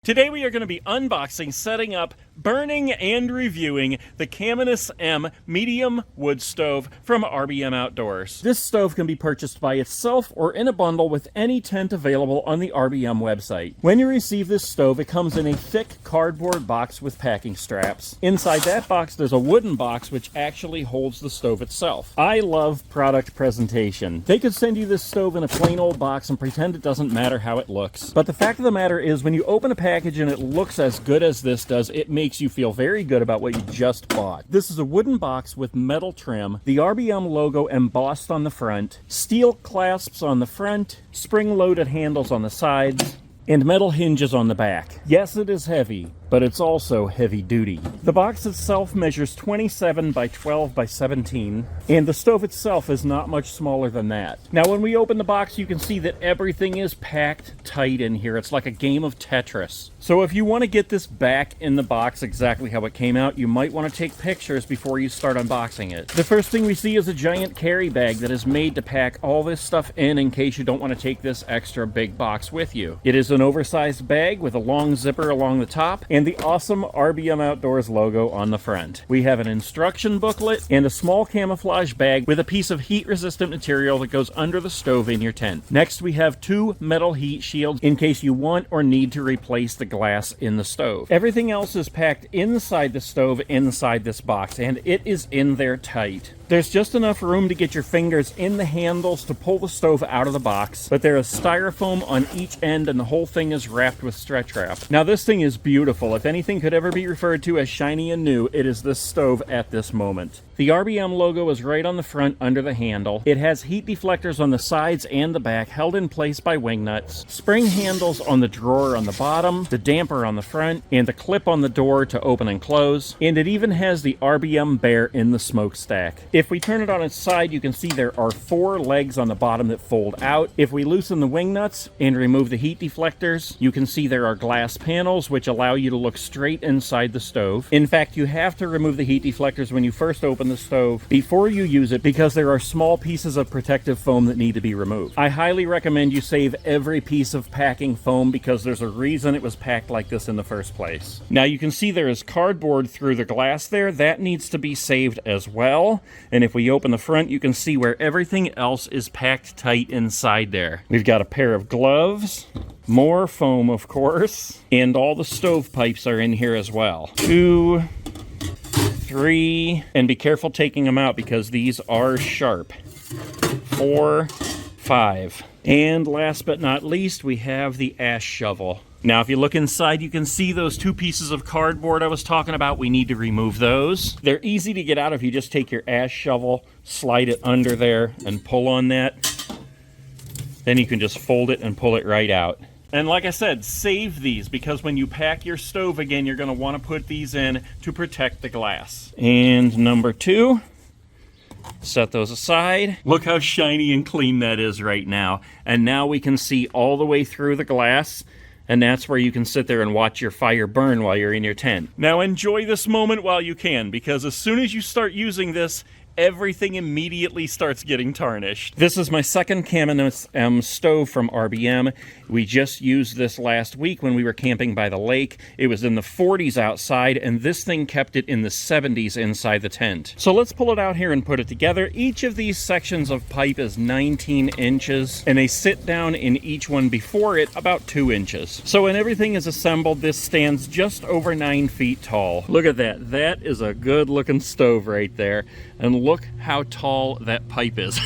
Today we are going to be unboxing, setting up, burning, and reviewing the CAMINUS M medium wood stove from RBM Outdoors. This stove can be purchased by itself or in a bundle with any tent available on the RBM website. When you receive this stove, it comes in a thick cardboard box with packing straps. Inside that box there's a wooden box which actually holds the stove itself. I love product presentation. They could send you this stove in a plain old box and pretend it doesn't matter how it looks. But the fact of the matter is, when you open a package and it looks as good as this does, it makes you feel very good about what you just bought. This is a wooden box with metal trim, the RBM logo embossed on the front, steel clasps on the front, spring-loaded handles on the sides, and metal hinges on the back. Yes, it is heavy, but it's also heavy duty. The box itself measures 27 by 12 by 17, and the stove itself is not much smaller than that. Now when we open the box, you can see that everything is packed tight in here. It's like a game of Tetris. So if you want to get this back in the box exactly how it came out, you might want to take pictures before you start unboxing it. The first thing we see is a giant carry bag that is made to pack all this stuff in case you don't want to take this extra big box with you. It is an oversized bag with a long zipper along the top, and the awesome RBM Outdoors logo on the front. We have an instruction booklet and a small camouflage bag with a piece of heat-resistant material that goes under the stove in your tent. Next, we have two metal heat shields in case you want or need to replace the glass in the stove. Everything else is packed inside the stove inside this box, and it is in there tight. There's just enough room to get your fingers in the handles to pull the stove out of the box, but there is styrofoam on each end and the whole thing is wrapped with stretch wrap. Now this thing is beautiful. If anything could ever be referred to as shiny and new, it is this stove at this moment. The RBM logo is right on the front under the handle. It has heat deflectors on the sides and the back held in place by wing nuts, spring handles on the drawer on the bottom, the damper on the front, and the clip on the door to open and close, and it even has the RBM bear in the smokestack. If we turn it on its side, you can see there are 4 legs on the bottom that fold out. If we loosen the wing nuts and remove the heat deflectors, you can see there are glass panels which allow you to look straight inside the stove. In fact, you have to remove the heat deflectors when you first open the stove before you use it because there are small pieces of protective foam that need to be removed. I highly recommend you save every piece of packing foam because there's a reason it was packed like this in the first place. Now you can see there is cardboard through the glass there. That needs to be saved as well. And if we open the front, you can see where everything else is packed tight inside there. We've got a pair of gloves, more foam of course, and all the stove pipes are in here as well. 2, 3, and be careful taking them out because these are sharp. 4, 5. And last but not least, we have the ash shovel. Now, if you look inside, you can see those 2 pieces of cardboard I was talking about. We need to remove those. They're easy to get out if you just take your ash shovel, slide it under there, and pull on that. Then you can just fold it and pull it right out. And like I said, save these because when you pack your stove again, you're going to want to put these in to protect the glass. And number 2. Set those aside. Look how shiny and clean that is right now. And now we can see all the way through the glass. And that's where you can sit there and watch your fire burn while you're in your tent. Now enjoy this moment while you can, because as soon as you start using this, everything immediately starts getting tarnished. This is my second CAMINUS M stove from RBM. We just used this last week when we were camping by the lake. It was in the 40s outside, and this thing kept it in the 70s inside the tent. So let's pull it out here and put it together. Each of these sections of pipe is 19 inches, and they sit down in each one before it about 2 inches. So when everything is assembled, this stands just over 9 feet tall. Look at that. That is a good looking stove right there. And look how tall that pipe is.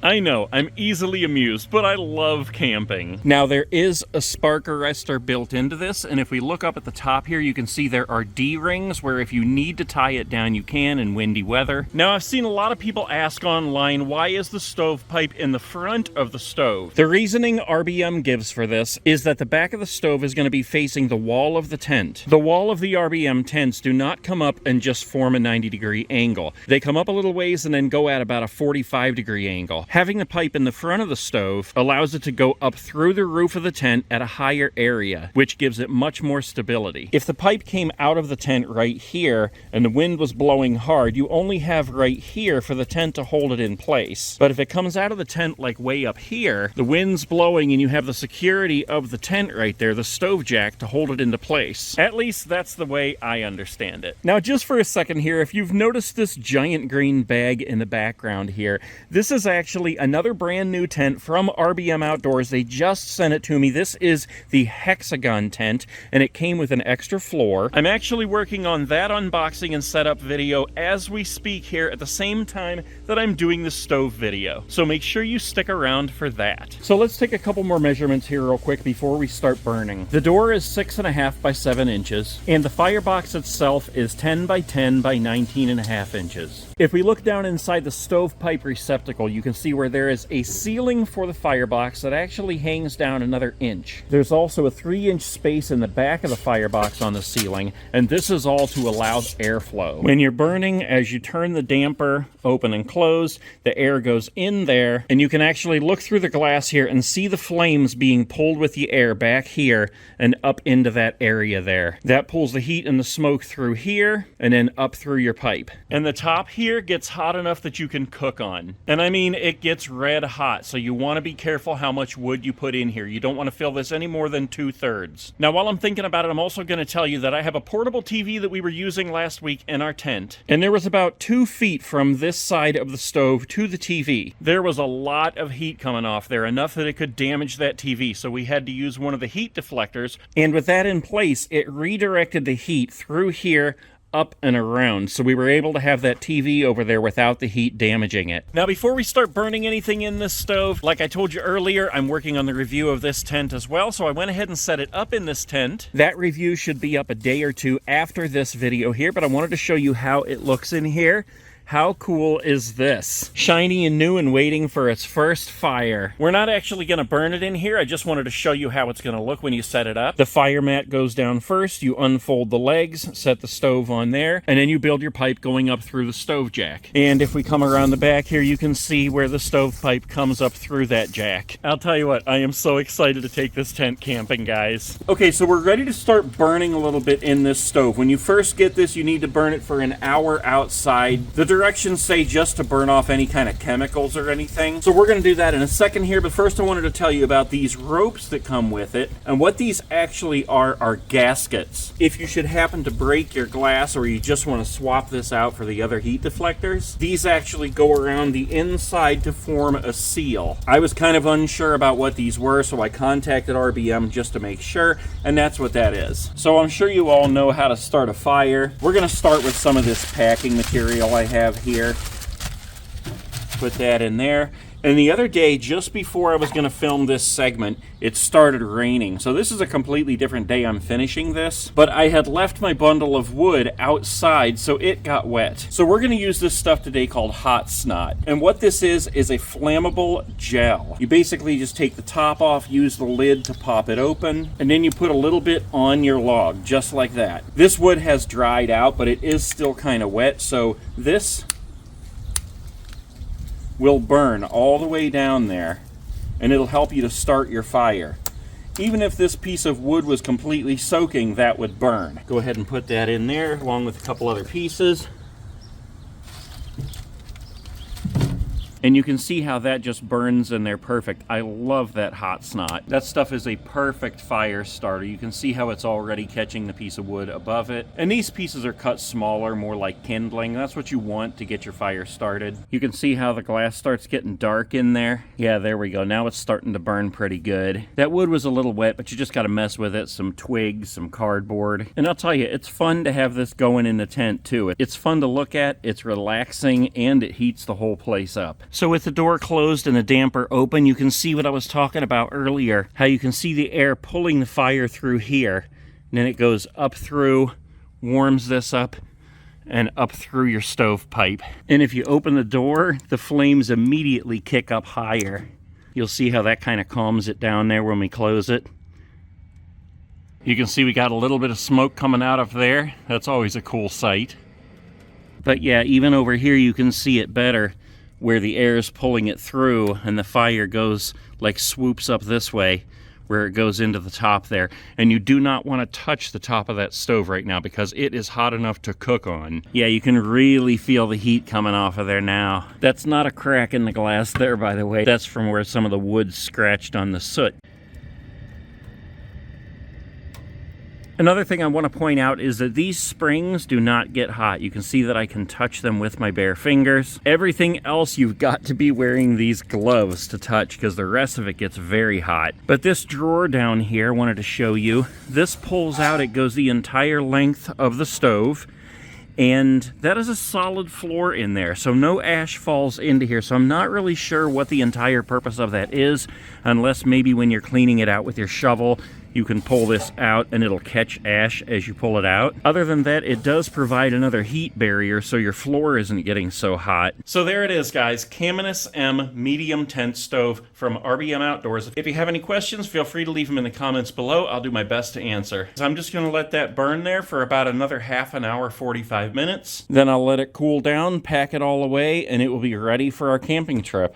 I know, I'm easily amused, but I love camping. Now there is a spark arrestor built into this, and if we look up at the top here, you can see there are D-rings where if you need to tie it down, you can in windy weather. Now I've seen a lot of people ask online, why is the stovepipe in the front of the stove? The reasoning RBM gives for this is that the back of the stove is going to be facing the wall of the tent. The wall of the RBM tents do not come up and just form a 90-degree angle. They come up a little sideways and then go at about a 45-degree angle. Having the pipe in the front of the stove allows it to go up through the roof of the tent at a higher area, which gives it much more stability. If the pipe came out of the tent right here and the wind was blowing hard, you only have right here for the tent to hold it in place. But if it comes out of the tent like way up here, the wind's blowing and you have the security of the tent right there, the stove jack, to hold it into place. At least that's the way I understand it. Now, just for a second here, if you've noticed this giant green bag in the background here, this is actually another brand new tent from RBM Outdoors. They just sent it to me. This is the Hexagon tent, and it came with an extra floor. I'm actually working on that unboxing and setup video as we speak here at the same time that I'm doing the stove video. So make sure you stick around for that. So let's take a couple more measurements here real quick before we start burning. The door is 6.5 by 7 inches, and the firebox itself is 10 by 10 by 19.5 inches. If we look down inside the stovepipe receptacle, you can see where there is a ceiling for the firebox that actually hangs down another inch. There's also a 3-inch space in the back of the firebox on the ceiling, and this is all to allow airflow. When you're burning, as you turn the damper open and close, the air goes in there, and you can actually look through the glass here and see the flames being pulled with the air back here and up into that area there. That pulls the heat and the smoke through here and then up through your pipe. And the top here gets hot enough that you can cook on. And I mean, it gets red hot, so you want to be careful how much wood you put in here. You don't want to fill this any more than 2/3. Now, while I'm thinking about it, I'm also going to tell you that I have a portable TV that we were using last week in our tent, and there was about 2 feet from this side of the stove to the TV. There was a lot of heat coming off there, enough that it could damage that TV, so we had to use one of the heat deflectors, and with that in place, it redirected the heat through here, up and around, so we were able to have that TV over there without the heat damaging it. Now, before we start burning anything in this stove, like I told you earlier, I'm working on the review of this tent as well, so I went ahead and set it up in this tent. That review should be up a day or two after this video here, but I wanted to show you how it looks in here. How cool is this? Shiny and new and waiting for its first fire. We're not actually going to burn it in here. I just wanted to show you how it's going to look when you set it up. The fire mat goes down first. You unfold the legs, set the stove on there, and then you build your pipe going up through the stove jack. And if we come around the back here, you can see where the stove pipe comes up through that jack. I'll tell you what, I am so excited to take this tent camping, guys. Okay, so we're ready to start burning a little bit in this stove. When you first get this, you need to burn it for an hour outside. The directions say just to burn off any kind of chemicals or anything. So we're going to do that in a second here, but first I wanted to tell you about these ropes that come with it. And what these actually are gaskets. If you should happen to break your glass or you just want to swap this out for the other heat deflectors, these actually go around the inside to form a seal. I was kind of unsure about what these were, so I contacted RBM just to make sure, and that's what that is. So I'm sure you all know how to start a fire. We're going to start with some of this packing material I have here. Put that in there. And the other day, just before I was going to film this segment, it started raining. So this is a completely different day I'm finishing this. But I had left my bundle of wood outside, so it got wet. So we're going to use this stuff today called hot snot. And what this is a flammable gel. You basically just take the top off, use the lid to pop it open, and then you put a little bit on your log, just like that. This wood has dried out, but it is still kind of wet, so this will burn all the way down there, and it'll help you to start your fire. Even if this piece of wood was completely soaking, that would burn. Go ahead and put that in there along with a couple other pieces. And you can see how that just burns in there perfect. I love that hot snot. That stuff is a perfect fire starter. You can see how it's already catching the piece of wood above it. And these pieces are cut smaller, more like kindling. That's what you want to get your fire started. You can see how the glass starts getting dark in there. Yeah, there we go. Now it's starting to burn pretty good. That wood was a little wet, but you just got to mess with it. Some twigs, some cardboard. And I'll tell you, it's fun to have this going in the tent too. It's fun to look at, it's relaxing, and it heats the whole place up. So with the door closed and the damper open, you can see what I was talking about earlier, how you can see the air pulling the fire through here, and then it goes up through, warms this up, and up through your stovepipe. And if you open the door, the flames immediately kick up higher. You'll see how that kind of calms it down there when we close it. You can see we got a little bit of smoke coming out of there. That's always a cool sight. But yeah, even over here you can see it better where the air is pulling it through and the fire goes, like swoops up this way where it goes into the top there. And you do not want to touch the top of that stove right now because it is hot enough to cook on. Yeah, you can really feel the heat coming off of there now. That's not a crack in the glass there, by the way. That's from where some of the wood scratched on the soot. Another thing I want to point out is that these springs do not get hot. You can see that I can touch them with my bare fingers. Everything else you've got to be wearing these gloves to touch because the rest of it gets very hot. But this drawer down here, I wanted to show you. This pulls out, it goes the entire length of the stove. And that is a solid floor in there, so no ash falls into here. So I'm not really sure what the entire purpose of that is, unless maybe when you're cleaning it out with your shovel, you can pull this out and it'll catch ash as you pull it out. Other than that, it does provide another heat barrier so your floor isn't getting so hot. So there it is, guys. CAMINUS M medium tent stove from RBM Outdoors. If you have any questions, feel free to leave them in the comments below. I'll do my best to answer. So I'm just going to let that burn there for about another half an hour, 45 minutes. Then I'll let it cool down, pack it all away, and it will be ready for our camping trip.